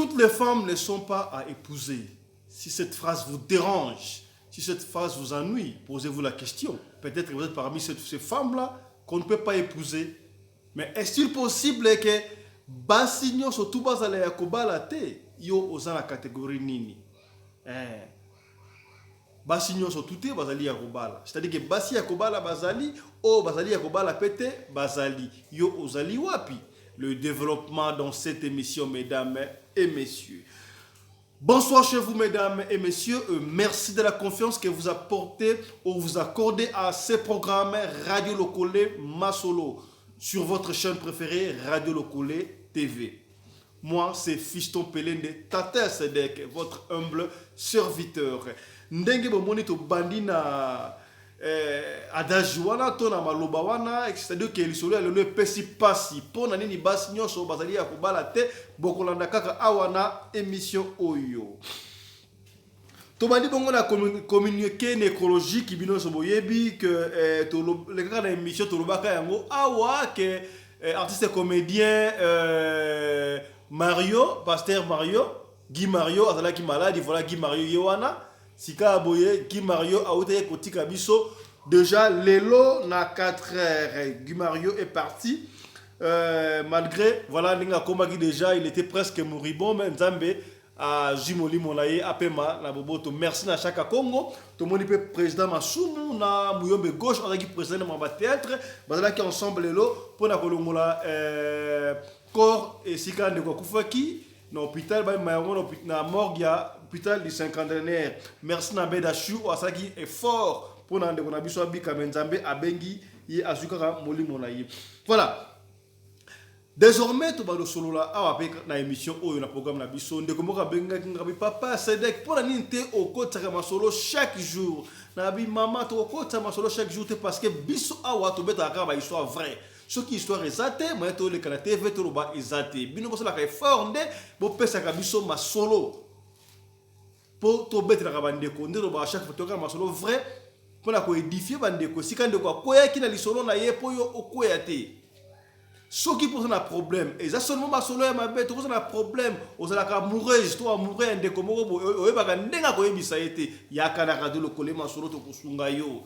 toutes les femmes ne sont pas à épouser. Si cette phrase vous dérange, si cette phrase vous ennuie, posez-vous la question. Peut-être que vous êtes parmi ces femmes-là qu'on ne peut pas épouser. Mais est-il possible que Basigno surtout bazale ya kobala te yo oza la catégorie nini? Basigno surtout te bazali ya kobala. C'est-à-dire que basi ya kobala bazali o bazali ya kobala pete bazali yo ozali wapi? Le développement dans cette émission, mesdames et messieurs. Bonsoir chez vous, mesdames et messieurs. Merci de la confiance que vous apportez ou vous accordez à ces programmes Radio Lokole Masolo sur votre chaîne préférée Radio Lokole TV. Moi, c'est Fiston Pelende Tata Sedek, votre humble serviteur. Ndenge bomoni to bandina adage wana to na maloba wana, c'est-à-dire que lisolo ya lelo pesi pasi pona nini basi nyonso bazali ya kobala te bokolanda kaka awana émission oyo. To bandi bongo na communiqué nécrologique bino so boyebi que to le kaka na émission to lobaka yango awa que artiste comédien Mario, pasteur Mario, Guy Mario azalaki malade, voilà Guy Mario yewana Sika aboye Guy Mario a outé kotika biso déjà lelo na 4 heures. Guy Mario est parti malgré voilà ninga komaki déjà il était presque moribond mais Nzambe a jimoli molaye apema na boboto. Merci na chaka Congo to moni pe président Masumu na Muyombe gauche avec président Mamba théâtre bazala ki ensemble lelo pona kolongola corps et sika ndeko kufaki na hôpital ba mayango na morgue ya hôpital du cinquantenaire. Merci na Bedachou asaki effort pour na ndeko na biso abika Nzambe abengi ye azukaka molimo na ye. Voilà. Désormais to balo solo la awa pe na émission oyo na programme na biso ndeko moka benga kingabi papa Sedek pour na ninte okota ka masolo chaque jour. Na bi maman to okota masolo chaque jour parce que biso awa to beta ka ba histoire vraie. Ce qui histoire exacte, moi to le kana TV to ba exacte. Bino ko la ka effort nde bo pesa ka biso masolo. Pour to beta ka bandeko ndelo ba chaque fois to ka masolo vrai pour na ko édifier bandeko sika ndeko akoya kina lisolo na ye po yo okoya te. Ce qui pose un problème, et ça seulement ma solo ya mabe, tu pose un problème, aux ala ka mourir, toi mourir ende komo bo o ba ka ndenga ko yebisa ete ya kana radio le kolema solo to kusunga yo.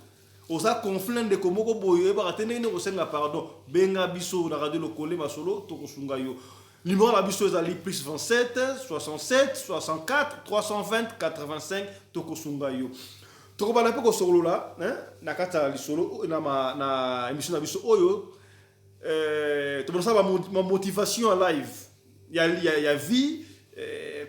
Aux a conflit de komo ko bo yo ba ka tenene ko senga pardon, benga biso na radio le kolema solo to kusunga yo. Numéro la biso ezali plus 27 67 64 320 85 to kusunga yo. To ba la pe ko solo la, hein, na kata li solo na émission na biso oyo. Tu ça ma motivation en live. Il y a vie,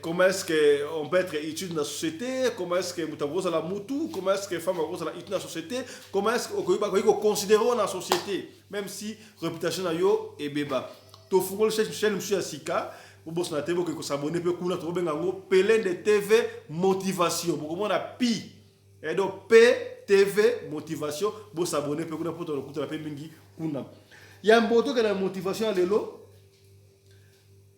comment est-ce qu'on peut être utile dans la société, comment est-ce que nous la moutou, comment est-ce que les femmes sont utile dans la société, comment est-ce qu'on considère dans la société, même si réputation yo est béba. Tu fais le chaîne monsieur Asika, vous bossez na TV que s'abonner peut kuna to benga ngo Pelende TV motivation. Pour comment on a pi. Et donc PTV motivation, vous s'abonner peut kuna pour to la pe mingi kuna. Il y a un boto qui a la motivation à l'élo.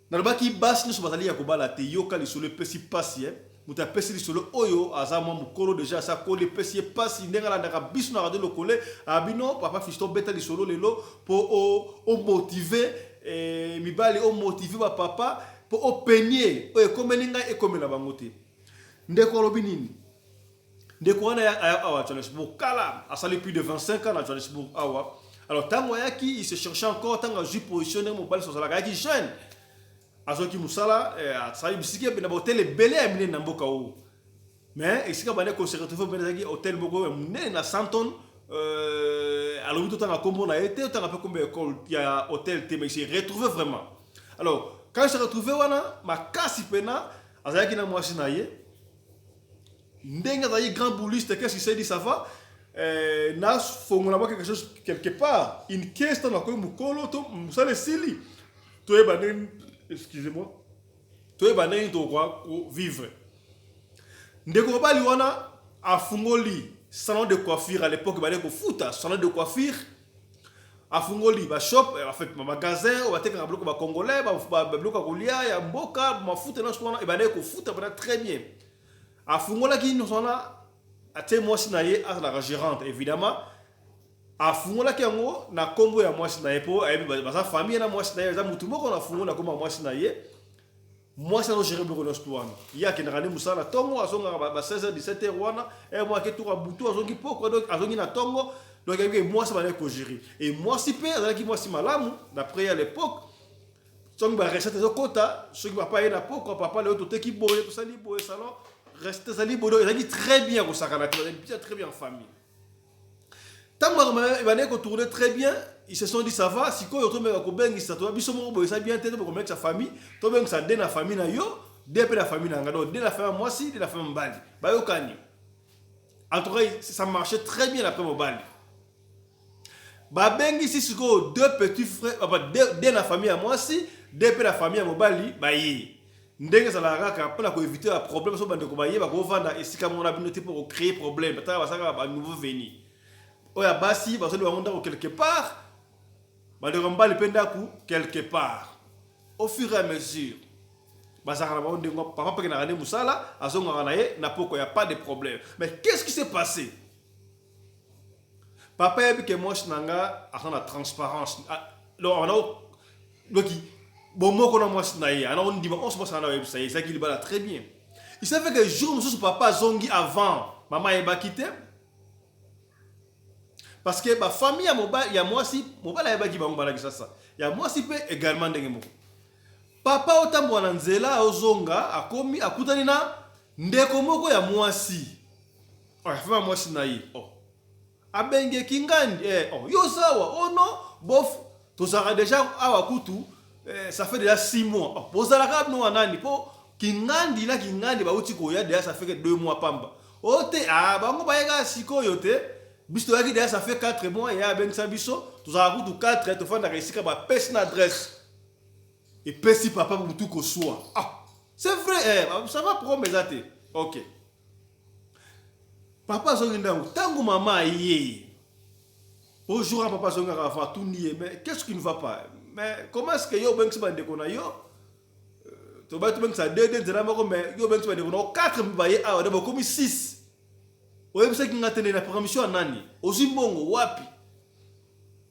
Dans le bas qui basse, nous sommes allés à Kobala, te yoka li solo pesi pasi, muta pesi li solo oyo, azama mukoro déjà, sa kole pesi pasi, n'enga la naka bisu na radio le kole, abino, papa Fiston beta li solo lelo, pour o motiver, mi bali o motiver ba papa, pour o peigner, o ekomeninga ekomela bangote. Ndeko robinini. Ndeko wana ya awa, Johannesburg, kala, a sali plus de 25 ans à Johannesburg, awa. Alors, tant qu'il se cherchait encore, tant que je positionné mon bal sur la gare qui jeune. Alors, qui moussala, ça y est, biscuit, ben hôtel est belé à miner n'amboka ou. Mais, ici, quand on se retrouve ben hôtel bogo, miner na Santon, alors tout le temps à Combo na été, autant après combien école, il y a hôtel T, mais il s'est retrouvé vraiment. Alors, quand je suis retrouvé wana, ma casse pena, azaya qui na moi sinaye, ndenga zayi grand bouliste, qu'est-ce qu'il s'est dit ça va? Nas fongona quelque chose quelque part une question na ko mukolo to musale sili to ebanen excusez-moi to ebanen to quoi vivre ndeko bali wana afungoli salon de coiffure à l'époque bale ko futa salon de coiffure afungoli ba shop en fait magasin on va teka bloc ba congolais ba bloc kolia ya mboka mafuta na sona ebane ko futa ba très bien afungola ki nous sona ate mwasi na ye a la gérante évidemment afungola ki yango na kombo ya mwasi na ye po ayebi ba sa famille na mwasi na ye za mutu moko na fungola koma mwasi na ye moi ça no gérer beaucoup d'histoire il y a qui n'a rien musala tongo azonga ba 16h 17h wana et moi qui tout butu azongi poko donc azongi na tongo donc moi ça va ko gérer et moi si pe azaki moi si malamu d'après à l'époque donc ba recette zo kota ceux qui va pas na poko papa le autre qui boye tout ça li boye salon rester ça li boye il très bien ko sakana très bien en famille. Tant que tu tourné très bien, ils se sont dit ça va, si tu as bien, ça bien pour sa famille, tu as ça la famille na yo, la famille na ngado, la famille moi si, la famille mbali. Ba yo kani. En tout cas, ça marchait très bien après Mobali. Ba bengi si siko deux petits frères, de la famille à moi si, la famille à Mobali, ba yi. Ndenge ça la raka pour éviter un problème so bande ko ba yi ba ko vanda et si comme on a bien pour créer problème, ta ba ça ba nouveau venu. Oya basi parce que on quelque part ba de romba le pendaku quelque part au fur et à mesure bazaka ba on papa pe na rane musala azonga na ye na poko ya pas de problème mais qu'est-ce qui s'est passé papa a vu que moi nanga a la transparence donc on a donc bon mot qu'on a moi na ye on dit on se passe na website ça qu'il va très bien il savait que jour monsieur papa zongi avant maman est ba quitté. Parce que ma famille, il y a moi si, il y a moi si peut également des mots. Papa otambo na nzela ozonga akomi akutani na ndeko moko ya moi si. Oh, fa moi si na yi. Oh. Abenge kingandi yo sawa ono bof to sera déjà awa kutu ça fait déjà 6 mois. Oh, bozala ka no nani po kingandi ba uti ko ya déjà ça fait que 2 mois pamba. Ote bango bayega siko yote. Bisto yaki déjà ça fait 4 mois et ya ben sabiso tu as route 4 tu fais na resika ba personne adresse et pesi papa pour tout ko soit c'est vrai ça va prendre mes athées OK papa zonga tangu maman yé bonjour papa zonga va tout nier mais qu'est-ce qui ne va pas mais comment est-ce que yo ben si bande ko na yo to ba tu ben ça 2 de la mais yo ben si bande ko na 4 baye a de comme 6. Oye bisa ki ngatene na permission nani ozimbongo wapi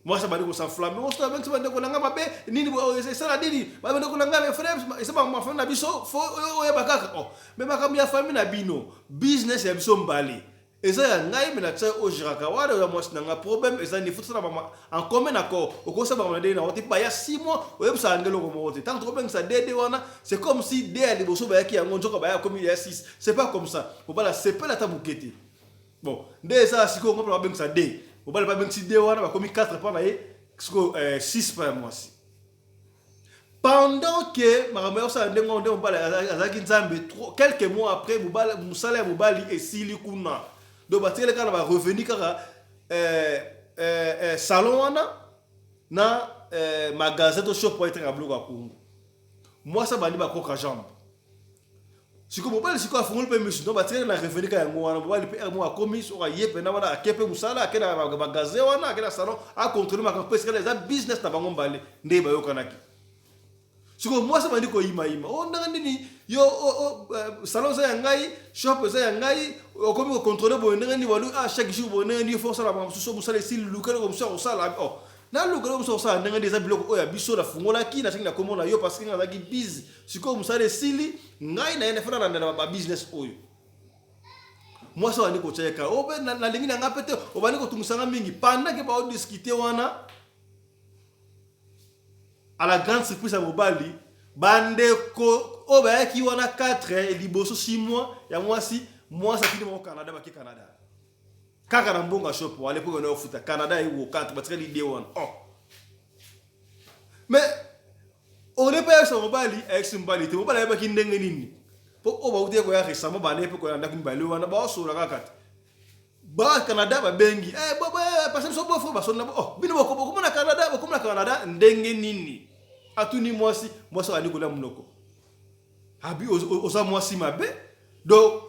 moi ça badi ko s'enflammer on se avec ça badi ko nanga mabe nini ça la dini ba badi ko nanga mes frères ça ba ma famille na biso fo oye bakaka mais makambi ya famille na bino business ya biso mbali eza ya ngai mena tsa o jiraka wala ya moi nanga problème eza ni futsala mama en commun accord oko ça ba na dina oti pa ya 6 mois oye bisa ngelo ko mote tant trop bien ça dede wana c'est comme si dé ali boso ba yaki yango njoka ba ya comme il y a 6 c'est pas comme ça faut pas la c'est pas la tabukete. Bon, dès ça, si on va bien ça dé, on va pas bien si dé, on va comme 4 pas naïe, 6 par mois. Pendant que ma mère ça on va azaki nzambe quelques mois après musala ya mobali esili kuna. Donc batele kana va revenir kaka salon wana na magasin de shop pour être à bloc à Congo. Moi ça bandi ba koka jambe. Si comme mobile si quoi fongol pe monsieur donc batele na revenir ka yango wana mobile pe mo akomi so ka yepe na wana akepe musala akena magasin wana akena salon a contrôler ma parce que les business na bango mbale nde ba yokanaki. Siko moi ça m'a dit ko ima on ndanga ni yo salon za yangai shop za yangai okomi ko contrôler bo ndanga ni walu chaque jour bo ndanga ni force la ba so musala si lukalo comme ça osala na lukalo comme ça osala ndanga des blocs oya biso la fungola ki na chinga komona yo parce que nga ki biz siko musala sili ngai na ene fana na ba business oyo moi ça wani ko cheka obe na lingi na ngapete obani ko tumusanga mingi pendant que ba discuter wana à la grande surprise à Mobali, bandeko oba qui wana 4 et liboso 6 mois ya moi ça finit au Canada ba ki Canada. Kaka na mbonga shop à l'époque on a futa Canada et au 4 parce que l'idée one. Mais on est pas sur Mobali avec Mobali, te Mobali ba ki ndenge nini. Po oba utie ko ya récemment ba l'époque on a ndaku mbali wana ba so la kaka. Ba Canada ba bengi parce que so bo fo ba so na bino ko na Canada ba ko na Canada ndenge nini atuni moi ça ali ko la munoko abi oza moi si mabe donc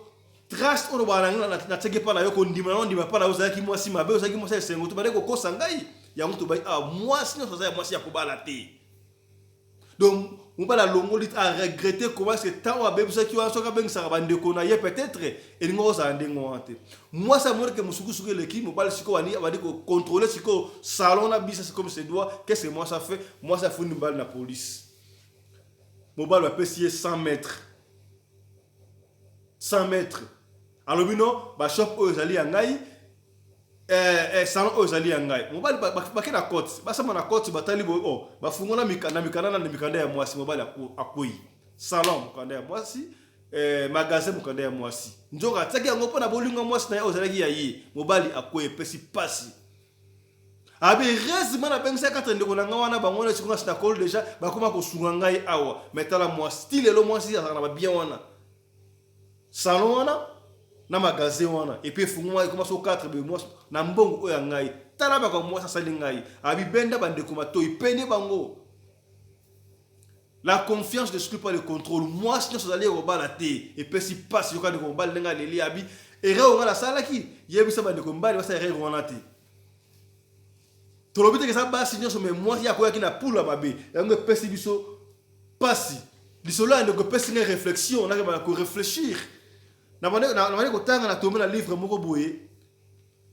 trust on ba na tege pa na yo ko ndima pa na oza ki moi si mabe oza ki moi ça sengo to ba ko kosa ngai ya mutu ba moi si no ça moi si ya ko bala te donc on va la longolit à regretter comment est-ce que tant à ça qui va so ka ben ça ba ndeko na ye peut-être et ngo za ndengo ante moi ça montre que musuku sur l'équipe mobile siko wani va dire contrôler siko salon na business comme c'est doit qu'est-ce que moi ça fait moi ça fout une balle la police mobile va payer 100 mètres. 100 mètres. Alors, non, bah, shop aux alliés en gaï, salon aux alliés en gaï. Mobile, bah, la côte. Bah, ça m'a la côte, bah, talibo, oh, bah, fungona mikana à moi, si mobile à quoi. Salon, mikanda à moi, si, magasin, mikanda à moi, si. Njora, t'as qu'à ngopona bolinga moi, si na aux alliés aïe. Mobile à quoi, pesi passi. Abe heureusement na benga 4 ndeko na ngawana bangona sikunga stakol déjà ba koma ko sungangai awa metala moi style lo moi si ça na bien wana salon wana na magasin wana et puis fungwa koma so 4 be moi na mbongo oya ngai tala ba ko moi ça sali ngai abi benda bande koma to ipene bango. La confiance ne exclut pas le contrôle. Moi si nous allons au balaté et puis si passe yo ka de ko bal nga leli abi et re on la sala ki yebi sa bande ko mbali wasa re wana te. Tolobite que ça bas signer sur mes moi il y a quoi qui n'a pour la babé et on peut se biso passi biso là on peut se une réflexion on a que réfléchir na mane ko tanga na tomber la livre moko boye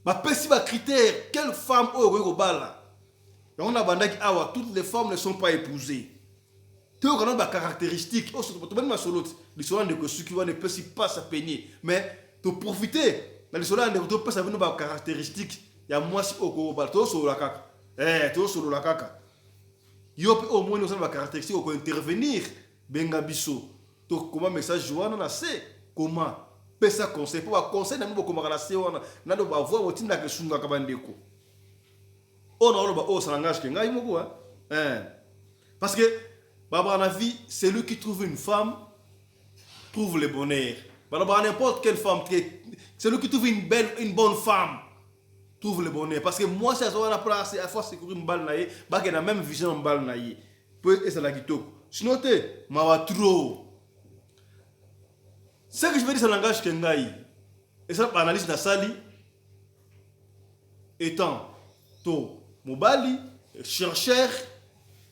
ba pesi ba critère quelle femme ko bala et on a bandaki awa toutes les femmes ne sont pas épousées tu as quand ba caractéristiques oh surtout to ben ma solo l'histoire de que ce qui va ne peut pas se peigner mais to profiter dans l'histoire de to pas ça venir ba caractéristiques ya moi si ko bala to so la kaka tout sur la caca. Yo au moins nous avons la caractéristique pour intervenir. Benga biso. To comment message joana na c'est comment pesa conseil pour conseil na mbo comment la c'est wana na do ba voir otinda ke sunga kabandeko. On a ba o ça langage que ngai moko parce que baba na vie c'est lui qui trouve une femme trouve le bonheur. Baba n'importe quelle femme c'est lui qui trouve une bonne femme. Trouve le bonheur parce que moi c'est ça la place à force courir une balle naïe bah que la même vision une balle naïe peut et ça la kitoko sinon te ma trop ce que je veux dire c'est le langage kengai et ça analyse na sali étant to mobali chercheur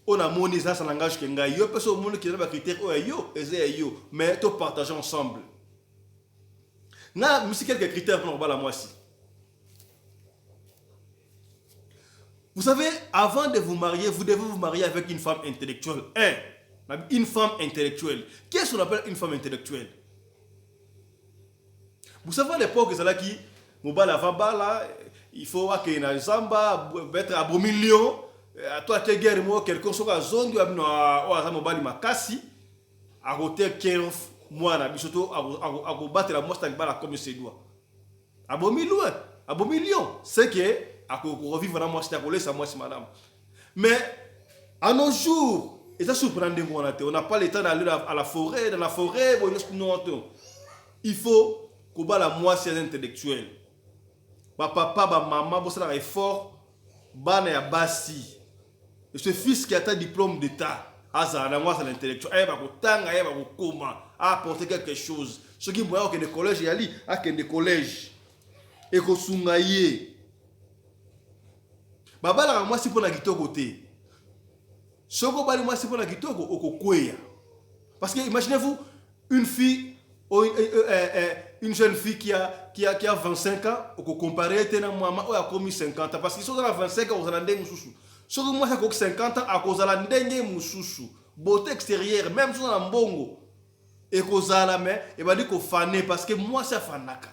on a monnaie ça c'est le langage kengai yo personne au monde qui a des critères oh yo et yo mais to partager ensemble na musique quelques critères pour la moi si. Vous savez, avant de vous marier, vous devez vous marier avec une femme intellectuelle. Une femme intellectuelle. Qu'est-ce qu'on appelle une femme intellectuelle? Vous savez, à l'époque, c'est là qui, il faut qu'il y ait un zamba, être à million, à toi, tu es guerre, moi, quelqu'un sur la zone, tu as un makasi, à côté, 15 mois, surtout, à battre la moustache, comme c'est doit. À million, c'est que, à revivre dans moi, c'est moi, madame. Mais à nos jours, et ça surprend de moi, on n'a pas le temps d'aller à la forêt, dans la forêt, il faut qu'on ait la moitié intellectuelle. Papa, maman, c'est un effort, et bassi. Et ce fils qui a un diplôme d'État, moi c'est l'intellectuel, il va apporter quelque chose. Ce qui me voit que le collège, il y a des collèges. Et que sungaye. Baba la moi si pour na kitoko te. Soko bali moi si pour na kitoko okokweya. Parce que imaginez-vous une fille une jeune fille qui a 25 ans oko comparer tena maman o a commis 50 ans parce que sont dans 25 ans aux ndenge mususu. Soko moi ça 50 ans à cause la ndenge mususu. Beauté extérieure même sur na mbongo. Et kozala mais et ba dit ko fané parce que moi ça fanaka.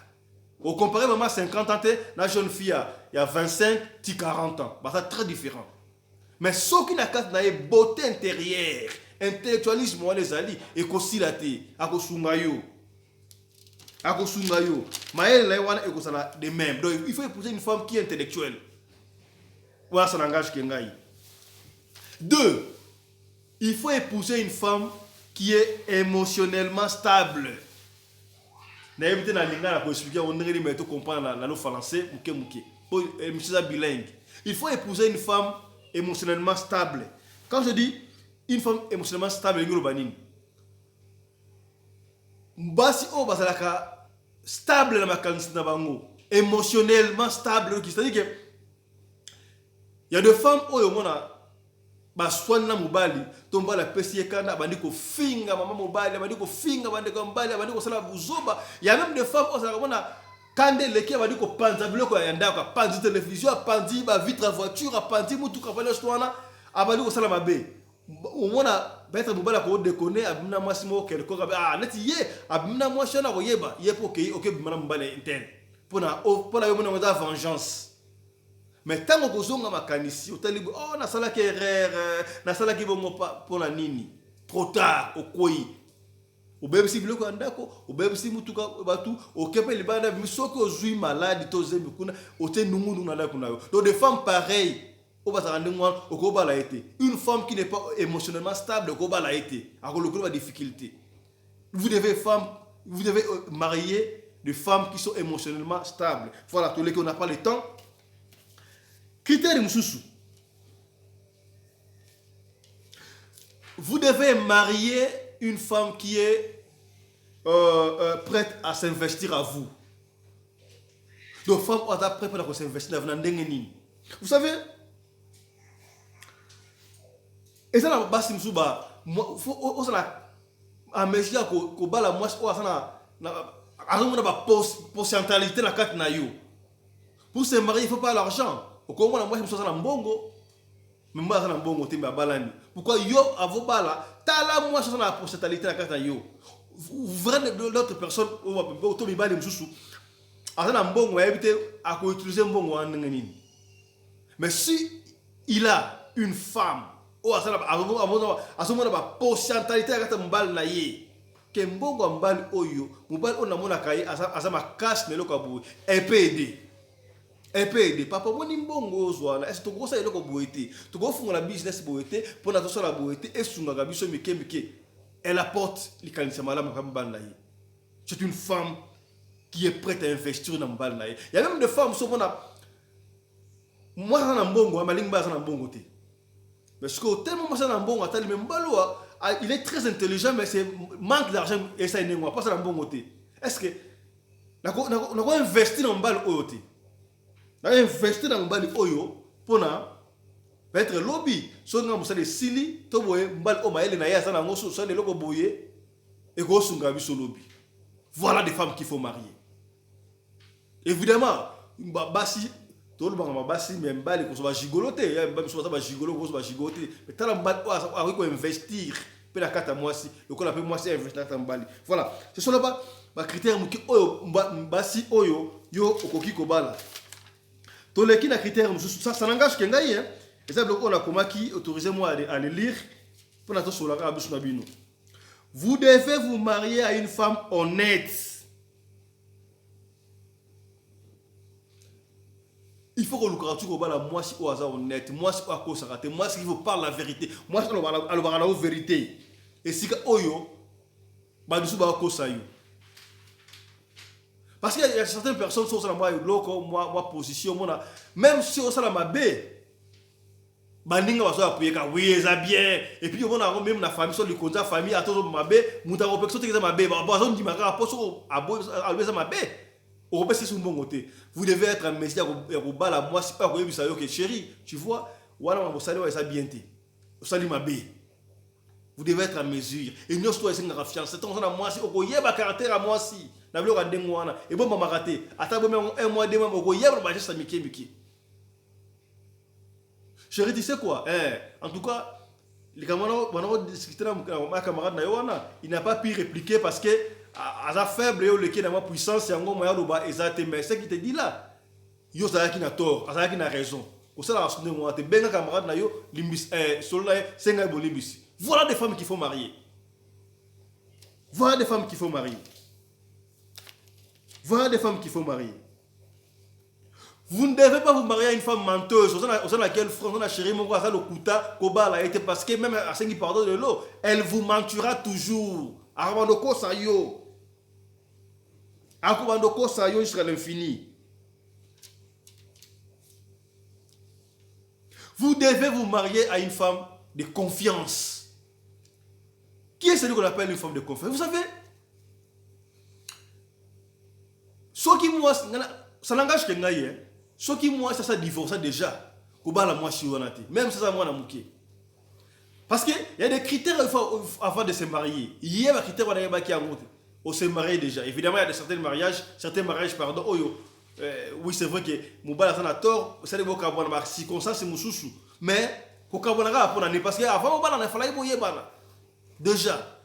Au comparé maman 50 ans, la jeune fille il y a 25, 40 ans. Bah, c'est très différent. Mais ce qui n'a qu'à être beauté intérieure, intellectualisme, on les alliés, et qu'on s'y l'a été, à qu'on s'ungayo. Mais elle est de même. Donc il faut épouser une femme qui est intellectuelle. Voilà son langage qui est. 2. Il faut épouser une femme qui est émotionnellement stable. Na éviter na linga na expliquer on ne mais tout comprendre la langue française muke pour monsieur bilingue. Il faut épouser une femme émotionnellement stable. Quand je dis une femme émotionnellement stable ngolo banini. Mbasi o bazalaka stable na makanisi na bango, émotionnellement stable, c'est-à-dire que il y a des femmes au mona baswana mobali tomba la pesi ekanda bandi ko finga mama mobali bandi ko finga bandi ko mbali bandi ko sala buzoba. Il y a même des femmes au sala mona kande leki bandi ko panza biloko ya ndaka panzi télévision panzi ba vitre voiture panzi mutu ka bali stwana abandi ko sala mabe au moins peut-être mobala ko déconner abimna mwasi mo quelque ah neti ye abimna mwasi na ko yeba ye pour que OK bimana mbala interne pour na yo mona za vengeance. Mais tant que kozonga makanisi otali oh na sala ke erreur na sala ki bongo pa pour na nini trop tard okoi obebisi biloko ya ndako obebisi mutuka batu okepe libanda misoki ozwi maladi to zembi kuna ote nungu na ndako na yo. Donc des femmes pareilles une femme qui n'est pas émotionnellement stable, a difficulté. Vous devez marier des femmes qui sont émotionnellement stables. Voilà, tous les qu'on n'a pas le temps. Critère Moussoussou. Vous devez marier une femme qui est prête à s'investir à vous. Donc, femme qui est prête à s'investir à vous. Vous savez, et ça, basi msuba, faut ça a mesure ko bala moi o ça na azomona ba potentialité na carte na yo. Pour se marier, il faut pas l'argent. Au comment moi je na mbongo, mais moi ça na mbongo temba balani. Pourquoi yo avo bala, tala moi ça na potentialité na carte na yo. Vraiment d'autres personnes au to bibali msusu. Asa na mbongo ya éviter à ko utiliser mbongo en nini. Mais si il a une femme o asala asomona ba potentialité ya kata mbali na ye ke mbongo mbali oyo mbali ona mona kai asa makasi nelo kabu EPD papa moni mbongo ozwana est to kosa eloko boete to ko funga business boete pona to sala boete esunga ka biso mike elle apporte les kanisa malama ka mbali na ye. C'est une femme qui est prête à investir dans mbali na ye. Il y a même des femmes so mona moi ça na mbongo malinga ça na mbongo te. Parce que tellement ça na mbongo atali même baloa il est très intelligent mais c'est manque d'argent et ça n'est pas ça na mbongo te. Est-ce que na ko investir dans mbali oyo te. Na investir dans mbali oyo pona peut-être lobby so nga musale sili to boye mbali o maele na ya ça na ngoso so le loko boye et go sunga biso lobby. Voilà des femmes qu'il faut marier. Évidemment basi tout le monde va mais mbali ko so ba gigoloter ya mbali so ba gigolo ko so ba gigoter mais tala mbali a ko investir pe la carte moi si le ko la pe moi si investir dans mbali. Voilà, ce sont là ba critère muki oyo basi oyo yo okoki ko bala to le ki na critère ça n'engage que ngai hein. Et ça bloque on a comment qui autorisez-moi à le lire pour na to so la ka biso na bino. Vous devez vous marier à une femme honnête. Il faut que le caractère soit là, moi si au hasard honnête, moi si à cause raté, moi si il faut parler la vérité, moi si on va la vérité. Et si que oyo, bah du coup bah cause ça yo. Parce qu'il y a certaines personnes qui sont dans moi position, moi même si on s'en ma bé, bah ninga va soit appuyer car oui ça bien. Et puis on a même la famille sur le compte famille à tous ma bé, mouta au personne qui est ma bé, bah on dit ma gars pas sur à ma bé. Vous devez être un messie à moi si pas que chérie, tu vois, voilà mon salaire ça bien té. Salut ma bé. Vous devez être en mesure et nous soit c'est une confiance. C'est ton moi si au yeba caractère à moi si. Na vlo ka dengwana et bon mama raté. Ata bon un mois de même au yeba ba juste miki. Chérie, tu sais quoi? En tout cas, les camarades on discuter avec ma camarade na yowana, il n'a pas pu répliquer parce que à sa faible et au lequel dans ma puissance yango moya loba ezate mais ce qui te dit là yo ça qui n'a tort ça qui n'a raison au ça la sonner moi te benga camarade na yo limbis sola senga bo limbis. Voilà des femmes qu'il faut marier. Voilà des femmes qu'il faut marier. Voilà des femmes qu'il faut marier. Vous ne devez pas vous marier à une femme menteuse au sein de laquelle on a chéri mon gars ça le kuta koba la été parce que même à sengi pardon de l'eau elle vous mentira toujours. Armandoko sa yo. Akubandoko sa yo jusqu'à l'infini. Vous devez vous marier à une femme de confiance. Qui est celui qu'on appelle une femme de confiance? Vous savez, ce qui moi, ça n'engage que ngaye. Ce qui moi, ça divorce déjà. Kobala moi chiwanati. Même ça moi na muké. Parce qu'il y a des critères avant de se marier. Il y a des critères qui ont on se marie déjà. Évidemment, il y a certains mariages, pardon. Oui, c'est vrai que Moubala a tort. Ça dépend de la circonstance, c'est moussoussou. Mais Parce qu'avant, il fallait déjà.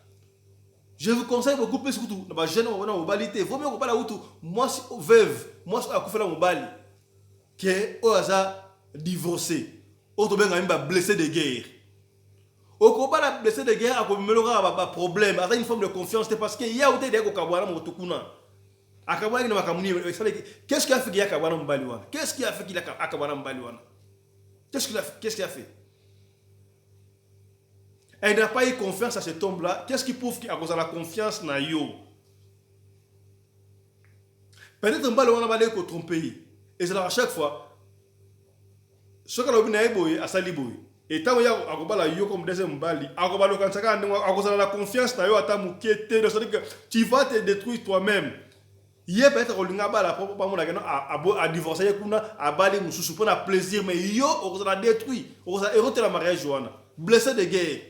Je vous conseille beaucoup plus que tout. Les jeunes ont mobilité. Vaut mieux que la outou. Moi, si veuve, moi, si on fait la mobile, que on a divorcé, on a blessé de guerre. Au combat blessé de guerre, on a un problème. Il y a une forme de confiance. C'est parce qu'il y a des gens qui ont qu'est-ce qu'il a fait qu'il y a Kabana Mbaliwana? Qu'est-ce qu'il a fait qu'il a Kabana Mbaliwana? Qu'est-ce qu'il a fait? Elle n'a pas eu confiance à cet homme-là. Qu'est-ce qui prouve qu'il a la confiance dans yo? Peut-être que Mbaliwana va aller contre un pays. Et c'est là à chaque fois. Ce qu'on a vu à Saliboy. Et tant qu'il y a yo comme deuxième Mbali, à la confiance dans yo à ta mouquette. C'est-à-dire que tu vas te détruire toi-même. Il y a peut-être que a divorcé a balé mususu pour un plaisir mais yo on a détruit on a éroté la mariage joana blessé de guerre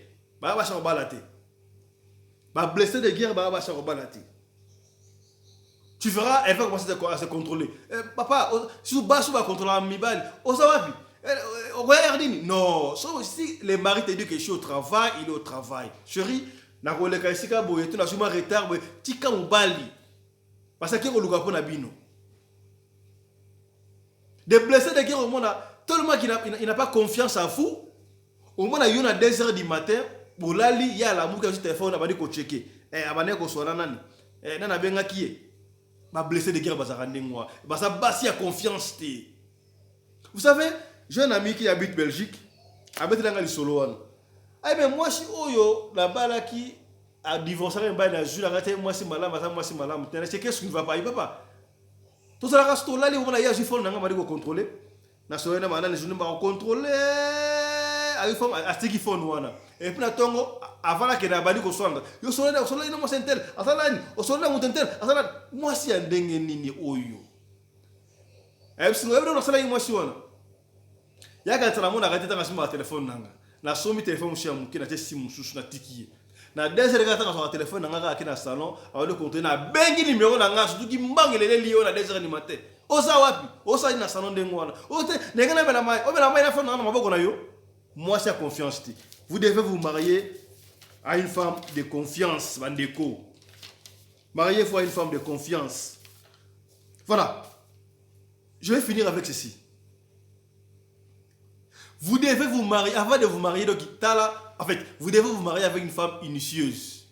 ba ba balate ba blessé de guerre ba ba balate tu verras elle va commencer à se contrôler papa si tu bats va contrôler mibal on ça va non si le mari te dit que je suis au travail il est au travail chérie na ko le kaisika boye tu na suma retard boye tika mobali. Parce que on a bino. Des blessés de guerre au monde, tout le monde qui n'a pas confiance en vous, au moins il y a 2h du matin, pour l'ali, il y a l'amour qui a sur téléphone, on a dit qu'on checker. Abane ko soit nani. Nana benga qui est. Ma blessé de guerre bazarande moi. Ça basi à confiance té. Vous savez, j'ai un ami qui habite Belgique, habite dans le solo. Ah mais moi si oyo là-bas là qui a divorcé un bail dans jour arrêté moi c'est malade c'est qu'est-ce qui ne va pas il peut pas tout ça reste là les on a eu fond nanga mari ko contrôler na so na mana les journée ba contrôler a forme à ce qui font wana et puis na tongo avant la que na bali ko songa yo so là ina mo sentel asalani o so là mo sentel asalani moi si andenge nini oyo et puis no na sala moi si wana ya ka tsala mo na ka teta ngasi téléphone nanga na somi téléphone chez moi qui na te simu susu na tiki na desere kata sur téléphone nanga ki na salon avant de compter na bengi numéro nanga surtout ki mbangele lié na desere ni matin osa wapi osa na salon de ngwana ote nengana bela mai o bela mai na fond na maboko na yo moi c'est confiance. Vous devez vous marier à une femme de confiance bandeko. Mariez-vous à une femme de confiance. Voilà. Je vais finir avec ceci. Vous devez vous marier, avant de vous marier, donc, en fait, vous devez vous marier avec une femme initieuse.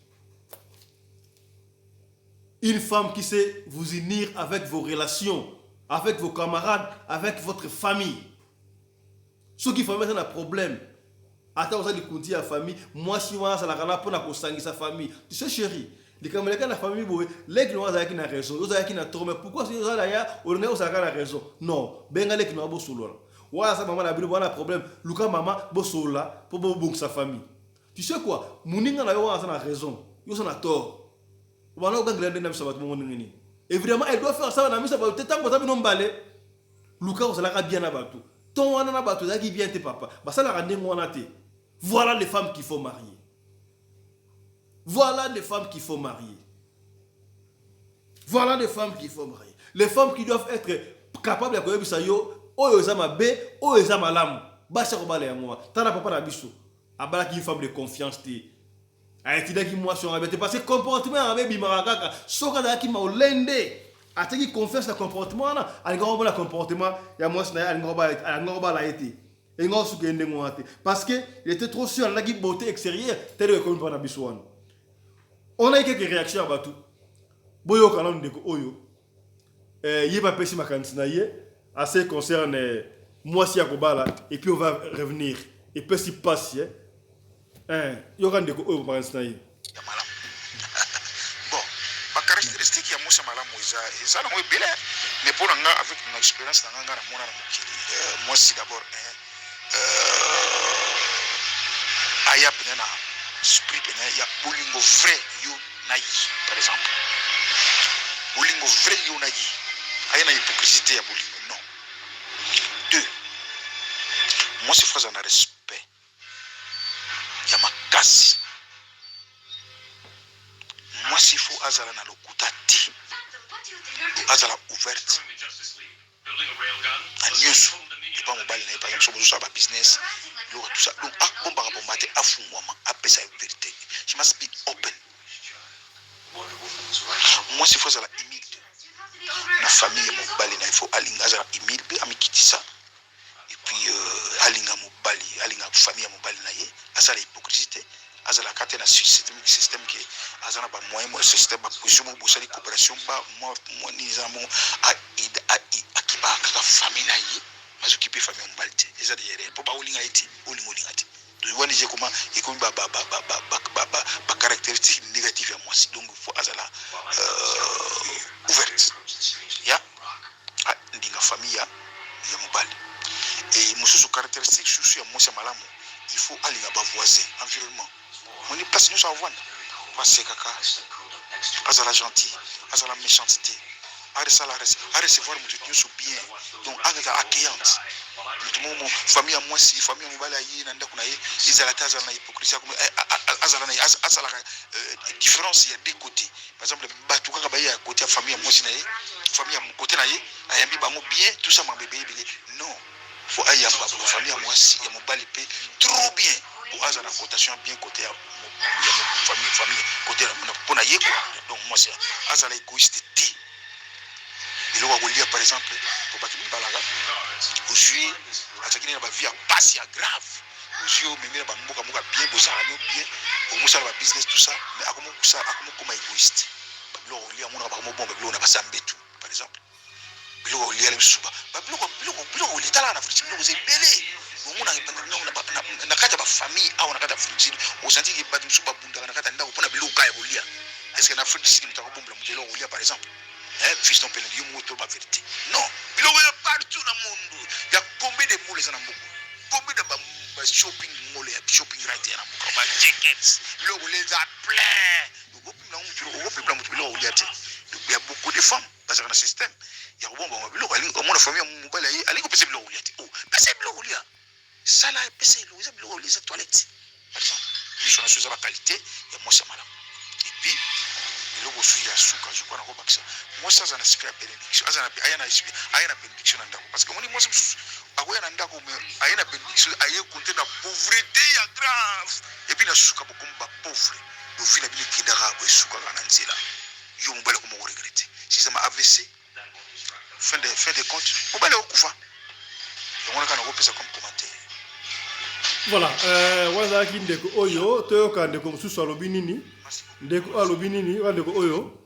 Une femme qui sait vous unir avec vos relations, avec vos camarades, avec votre famille. Ceux qui font maintenant un problème. Attends, vous allez dire à la famille, moi, si moi, ça n'a pas pour sa famille. Tu sais, chérie, les camarades de la famille, les qui n'ont pas raison, ils ont trop, mais pourquoi si vous avez raison? Non, ben, les qui n'ont pas ouais, ça maman a un problème. Luka maman bosola pour bon sa famille. Tu sais quoi? Mouninga na yo a raison. Yo a tort. Wana o gangler ndem sabat mo ngini. Évidemment, elle doit faire ça na misa ba tetango tabi no mbale. Luka o sala ka bien na batu. Ton wana na batu zaki bien te papa. Ba sala ka ndengo wana te. Voilà les femmes qu'il faut marier. Voilà les femmes qu'il faut marier. Voilà les femmes qu'il faut marier. Les femmes qui doivent être capables de koyebisa yo oyo ezama be oyo ezama lamu basa ko bala ya moi tana papa na biso abala ki femme de confiance te aitida ki moi sur abete parce que comportement abe bimaka kaka soka da ki ma olende ateki confiance na comportement na alinga ba comportement ya moi na alinga ba la été et ngo su gende ngwate parce que il était trop sûr na ki beauté extérieure tel que comme na biso wana on a eu quelques réactions à tout boyo kana ndeko oyo yeba pesi makanisi na ye. À ce qui concerne moi si Akobala et puis on va revenir et puis si passe il y aura des bon ma caractéristique ya Moussa Malamu ça non est belle mais pour nga avec mon expérience dans nga na mona na mukili moi si d'abord aya pena esprit pena ya bolingo vrai you naï par exemple bolingo vrai you naï aya na hypocrisie ya bolingo. Deux, moi c'est frère en respect. Il y a ma casse. Moi s'il faut azala na lokutati. Azala ouverte. A news. Et pas mobile, pas comme ça business. tout ça. Donc bon par rapport maté afungwama apesa vérité. Je must be open. Moi c'est faut ça la humilité. Na famille mobali na il faut alinga za humilité amikitisa. Et puis alinga mobali, alinga famille mobali na ye, asa la hypocrisie, asa la carte na système qui asa na ba moyen mo système ba position mo bosali coopération ba moi ni zamo a akiba ka famille na ye, mais occuper famille mobali te. Eza de yere pour ba olinga iti, olinga ti. Donc on dit comment et comme ba caractéristique négative à moi. Donc il faut asa la ouverte. Ya ndinga famille ya mobali. Et monsieur caractéristique sur moi c'est malamu. Il faut aller là-bas voisin, environnement. On est place nous avons. Passer caca. Azala gentil, azala méchanceté. À recevoir mon sous bien. Donc accueillante. Le famille à moi si famille à mobile ayi nanda kuna ye izalata azala hypocrisie comme azala différence il y a deux côtés. Par exemple batu kaka baye à côté famille à moi si na ye famille à mon côté na ye ayambi bango bien tout ça ma bébé non. Faut aller à ma famille à moi si et mon bal épée trop bien pour avoir la cotation bien côté à mon famille côté pour na quoi. Donc moi c'est azala égoïste té. Et là on lire par exemple pour battre balaga aujourd'hui atakini na ba vie à passe ya grave aujourd'hui même ba mboka bien bosala bien au moins ça va business tout ça mais akomo comme égoïste là on lire mon ba bon là on a pas ça tout par exemple biloko olia le suba ba biloko olitala na friti biloko zebele ngomuna na kata ba famille au na kata friti osanti ki ba suba bunda na kata ndako pona biloko kaya olia est-ce que na friti mutako bombla mutelo olia par exemple fiston pele yo moto ba vérité non biloko ya partout na monde ya combien de mots les na mboko combien de ba shopping mall ya shopping right na mboko ba tickets biloko les a plein donc biloko olia te donc il y a beaucoup de femmes parce que dans le système il y a bon biloko au monde famille mobile ayi alingo pese biloko olia te oh pese biloko olia sala pese biloko olia za toilette par exemple les gens sont la qualité il y a moi ça malade et puis biloko suyi ya suka je crois na ko bakisa moi ça na secret bénédiction ayana bénédiction na ndako parce que moni moi akoya na ndako mais ayana bénédiction aye compter na pauvreté ya grave et puis na suka beaucoup ba pauvre do vina bile kidara bo suka na nzela yo mobile ko mo regretter si ça m'a AVC fin de compte mobile okufa on a kopesa comme commentaire. Voilà, wazaki ndeko oyo toyoka ndeko mususu alobi nini ndeko alobi nini wa ndeko oyo.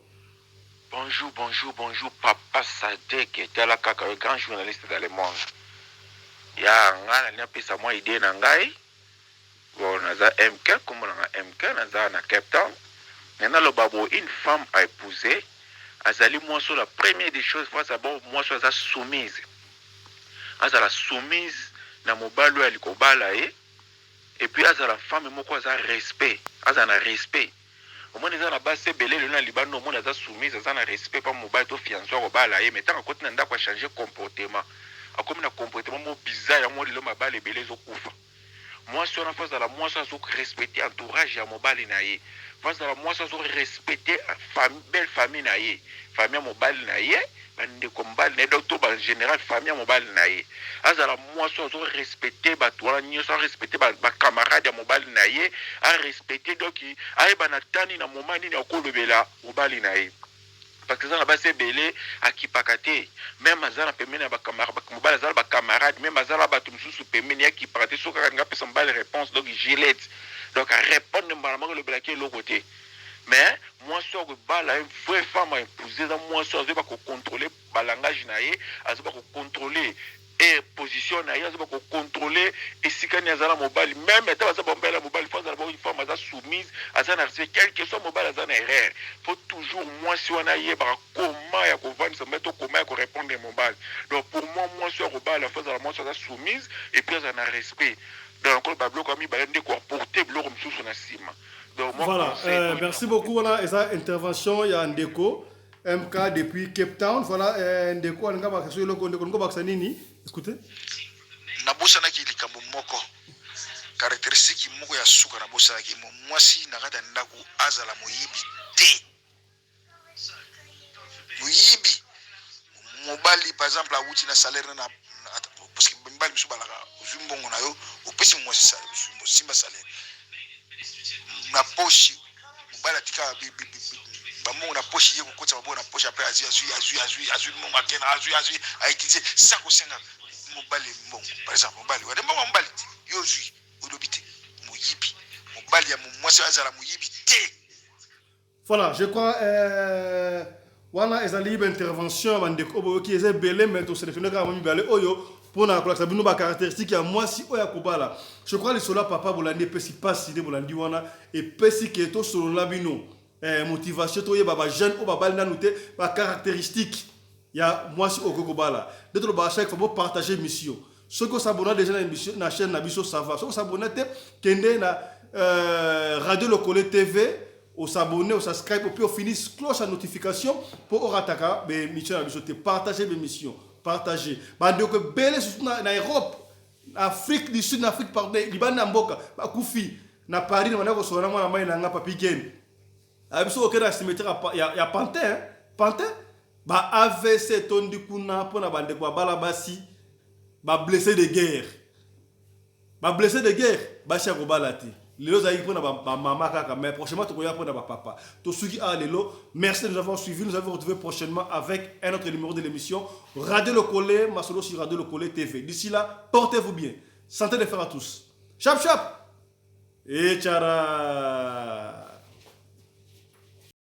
Bonjour, Papa Sadek était là kaka le grand journaliste dans le monde. Ya ngana ni pesa moi idée na ngai. Bon naza MK comme na MK naza na Cape Town. Nena lo babo une femme a épousé. Azali moi sur la première des choses face à bon moi sur sa soumise. Azala soumise na mobalo ya likobala et puis azala femme moko za respect, azana respect. Au moins eza na base belé le na libano mona za soumise azana respect pa mobile to fiancé ko bala mais tant que tu n'as pas changer comportement. Akomi na comportement mo bizarre ya mo lelo mabale belé zo kufa. Moi sur la face de la moi ça zo respecter entourage ya mobile na ye. Face de la moi ça zo respecter famille belle famille na ye. Famille mobile na ye. Bande kombal ne docteur en général famille mobile na ye azala moi so respecter batwa nyo so respecter ba camarade mobile na ye a respecter donc ay banatani na moment ni akolobela mobile na ye parce que ça na base belé akipakate même azala pemene ba camarade mobile azala ba camarade même azala ba tumsusu pemene akipakate so ka nga pesa mbale réponse donc gilette donc à répondre normalement le blaquer l'autre côté. Mais moi sur le bal une vraie femme a épousé dans moi sur pas contrôler le langage naïe, elle pas contrôler et position naïe, elle pas contrôler et si quand elle a mobile même étant ça bon belle mobile faut d'abord une femme à soumise à ça n'a fait quelque chose mobile à ça erreur faut toujours moi si on a yé par comment ya ko vendre se mettre comment ya ko répondre mobile donc pour moi sur le bal la fois à moi sur soumise et puis ça n'a respect donc le bablo comme il va ndeko porter bloc comme sous son cime. Voilà, merci beaucoup. Voilà, et ça, intervention, il y a Ndeko, MK depuis Cape Town. Voilà, Ndeko, écoutez. Nabosa na ki likambo moko. Caractéristique moko ya suka na bosa ki mwasi na kata ndako azala moyibi te. Moyibi. Mobali par exemple a wuti na salaire na parce que mobali biso balaka ozwi mbongo na yo opesi mwasi sale simba salaire na poche mobali atika bamongo na poche ye kokotisa babongo na poche apres azwi mbongo akena azwi autilize sans kosenga mobali mbongo par exemple mobali wade mbongo mobali te yo ozwi olobi te moyibi mobali ya mwasi azala moyibi te. Voilà, je crois wana ezali ba intervention bandeko obo ki eze belé mais to sélectionner ka mami balé oyo pour na kolakisa bino ba caractéristique ya mwasi oya kobala. Je crois les sola papa bolandi pesi passe de bolandi wana et pesi ke to solo la bino motivation to ye baba jeune o baba na noté ba caractéristique ya mwasi okokobala. D'autres ba chaque fois pour partager mission. Ceux qui s'abonnent déjà na chaîne na biso ça va. Ceux qui s'abonnent kende na Radio Lokole TV au s'abonner, au subscribe, puis au finir cloche à notification pour au rataka be mission na biso te partager be mission, partager. Bande que belle na Europe, Afrique du Sud, Afrique pardon, Liban na mboka, ba kufi na Paris na ko sona mwana mai na nga papi gen. Abiso okena cimetière ya Pantin, Pantin ba AVC tondi kuna pona bande kwa bala basi ba blessé de guerre. Ba blessé de guerre, ba cha ko balati. Lelo zaï pour na maman kaka mais prochainement tu pour na papa. To suki a lelo, merci de nous avoir suivis. Nous allons vous retrouver prochainement avec un autre numéro de l'émission Radio Lokole, Masolo sur Radio Lokole TV. D'ici là, portez-vous bien. Santé de fer à tous. Chap chap. Et tchara.